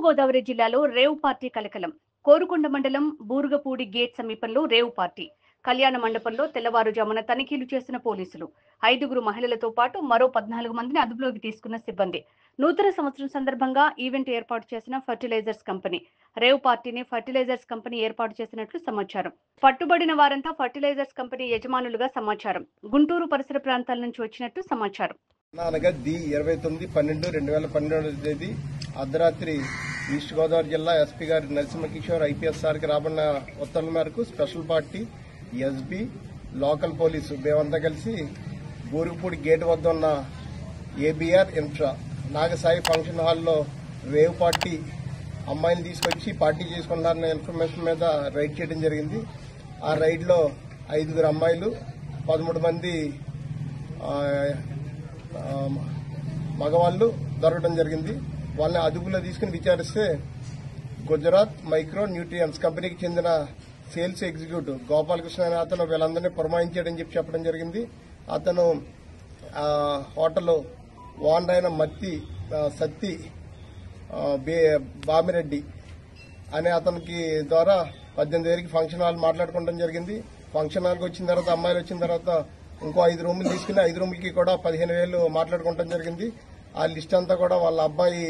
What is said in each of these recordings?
తూర్పుగోదావరి జిల్లాలో rave party కలకలం. కోరుకొండ మండలం బూరుగపూడి గేట్ సమీపంలో రేవ్ పార్టీ. కళ్యాణ మండపంలో తెల్లవారుజామున తనిఖీలు చేసిన పోలీసులు 5గురు మహిళలతో పాటు మరో 14 మందిని అదుపులోకి తీసుకున్న సిబ్బంది. నూతన సంవత్సరం సందర్భంగా ఈవెంట్ ఏర్పాటు చేసిన ఫర్టిలైజర్స్ కంపెనీ. రేవ్ పార్టీని ఫర్టిలైజర్స్ కంపెనీ ఏర్పాటు చేసినట్లు సమాచారం. పట్టుబడిన వారంతా ఫర్టిలైజర్స్ కంపెనీ యజమానులుగా సమాచారం. గుంటూరు పరిసర ప్రాంతాల నుంచి వచ్చినట్టు సమాచారం. అనగా 29/12/2012 తేదీ అర్ధరాత్రి ఈస్ట్ గోదావరి జిల్లా ఎస్పీ గారి నరసింహకిషోర్ ఐపీఎస్ సార్కి రాబడిన ఉత్తర్వుల మేరకు special party, SB, local police మేమంతా కలిసి బూరుగుపూడి గేట్ వద్ద ఉన్న ఏబీఆర్ ఇన్ఫ్రా నాగసాయి ఫంక్షన్ హాల్లో రేవ్ పార్టీ అమ్మాయిని తీసుకొచ్చి పార్టీ చేసుకుంటారన్న ఇన్ఫర్మేషన్ మీద రైడ్ చేయడం జరిగింది. ఆ రైడ్లో 5గురు అమ్మాయిలు, 13 మంది మగవాళ్లు దొరకడం జరిగింది. వాళ్ళని అదుపులో తీసుకుని విచారిస్తే గుజరాత్ మైక్రో న్యూట్రియన్స్ కంపెనీకి చెందిన సేల్స్ ఎగ్జిక్యూటివ్ గోపాలకృష్ణ అనే అతను వీళ్ళందరినీ పురమాయించాడని చెప్పడం జరిగింది. అతను హోటల్ ఓనర్ అయిన సత్తి బామిరెడ్డి అనే అతనికి ద్వారా 18 వేలకి ఫంక్షన్ హాల్ మాట్లాడుకోవడం జరిగింది. ఫంక్షన్ హాల్కి వచ్చిన తర్వాత అమ్మాయిలు వచ్చిన తర్వాత ఇంకో 5 రూములు తీసుకుని 5 రూములకి కూడా 15,000 మాట్లాడుకోవడం జరిగింది. ఆ లిస్ట్ అంతా కూడా వాళ్ళ అబ్బాయి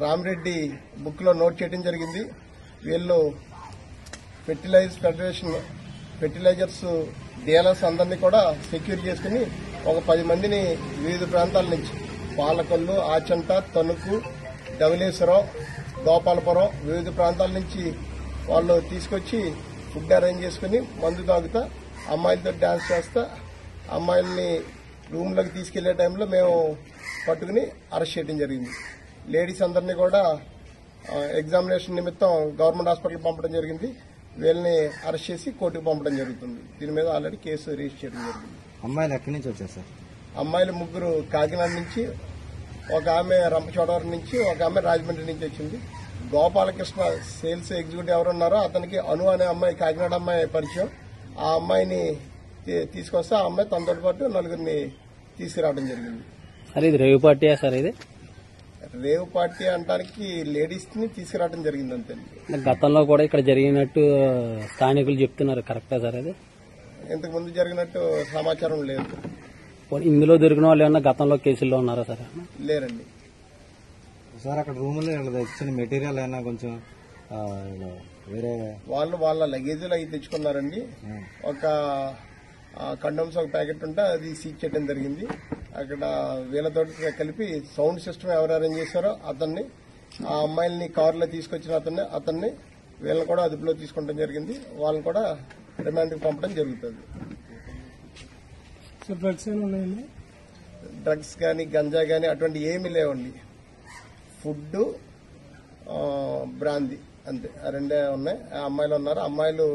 రామిరెడ్డి బుక్ లో నోట్ చేయడం జరిగింది. వీళ్ళు ఫెర్టిలైజర్స్ డీలర్స్ అందరినీ కూడా సెక్యూర్ చేసుకుని ఒక 10 మందిని వివిధ ప్రాంతాల నుంచి పాలకొల్లు, ఆచంట, తణుకు, ధవళేశ్వరం, గోపాలపురం వివిధ ప్రాంతాల నుంచి వాళ్ళు తీసుకొచ్చి ఫుడ్ అరేంజ్ చేసుకుని మందు తాగుతా అమ్మాయిలతో డాన్స్ చేస్తా అమ్మాయిల్ని రూమ్లోకి తీసుకెళ్లే టైంలో మేము పట్టుకుని అరెస్ట్ చేయడం జరిగింది. లేడీస్ అందరినీ కూడా ఎగ్జామినేషన్ నిమిత్తం గవర్నమెంట్ హాస్పిటల్కి పంపడం జరిగింది. వీళ్ళని అరెస్ట్ చేసి కోర్టుకు పంపడం జరుగుతుంది. దీని మీద ఆల్రెడీ కేసు రిజిస్టర్ చేయడం జరిగింది. అమ్మాయిలు ఎక్కడి నుంచి వచ్చారు సార్? అమ్మాయిలు 3 కాకినాడ నుంచి, ఒక ఆమె రంపచోడవరం నుంచి, ఒక ఆమె రాజమండ్రి నుంచి వచ్చింది. గోపాలకృష్ణ సేల్స్ ఎగ్జిక్యూటివ్ ఎవరున్నారో అతనికి అను అనే అమ్మాయి, కాకినాడ అమ్మాయి పరిచయం. ఆ అమ్మాయిని తీసుకొస్తే ఆ అమ్మాయి తనతో పాటు 4గురిని తీసుకురావడం జరిగింది. సార్ ఇది రేవ్ పార్టీయా సార్? ఇది రేవ్ పార్టీ అంటానికి లేడీస్ ని తీసుకురావడం జరిగింది అంతే. గతంలో కూడా ఇక్కడ జరిగినట్టు స్థానికులు చెప్తున్నారు, కరెక్టా సార్? అది ఇంతకు ముందు జరిగినట్టు సమాచారం లేదు. ఇందులో దొరికిన వాళ్ళు ఏమన్నా గతంలో కేసుల్లో ఉన్నారా సార్? లేరండి సార్. అక్కడ రూములో ఇచ్చిన మెటీరియల్ అయినా కొంచెం వేరే వాళ్ళ లగేజీలు అవి తెచ్చుకున్నారండి. ఒక కండోమ్స్ ఒక ప్యాకెట్ ఉంటే అది సీజ్ చేయడం జరిగింది. అక్కడ వీళ్ళతో కలిపి సౌండ్ సిస్టమ్ ఎవరు అరేంజ్ చేశారో అతన్ని, ఆ అమ్మాయిల్ని కారులో తీసుకొచ్చిన అతన్ని వీళ్ళని కూడా అదుపులో తీసుకోవడం జరిగింది. వాళ్ళని కూడా రిమాండ్కి పంపడం జరుగుతుంది. డ్రగ్స్ కానీ గంజా కానీ అటువంటి ఏమీ లేవండి. ఫుడ్, బ్రాందీ అంతే, ఆ 2 ఉన్నాయి. ఆ అమ్మాయిలు ఉన్నారు. అమ్మాయిలు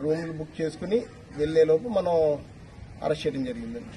రూమ్లు బుక్ చేసుకుని వెళ్లే లోపు మనం అరెస్ట్ చేయడం జరిగిందండి.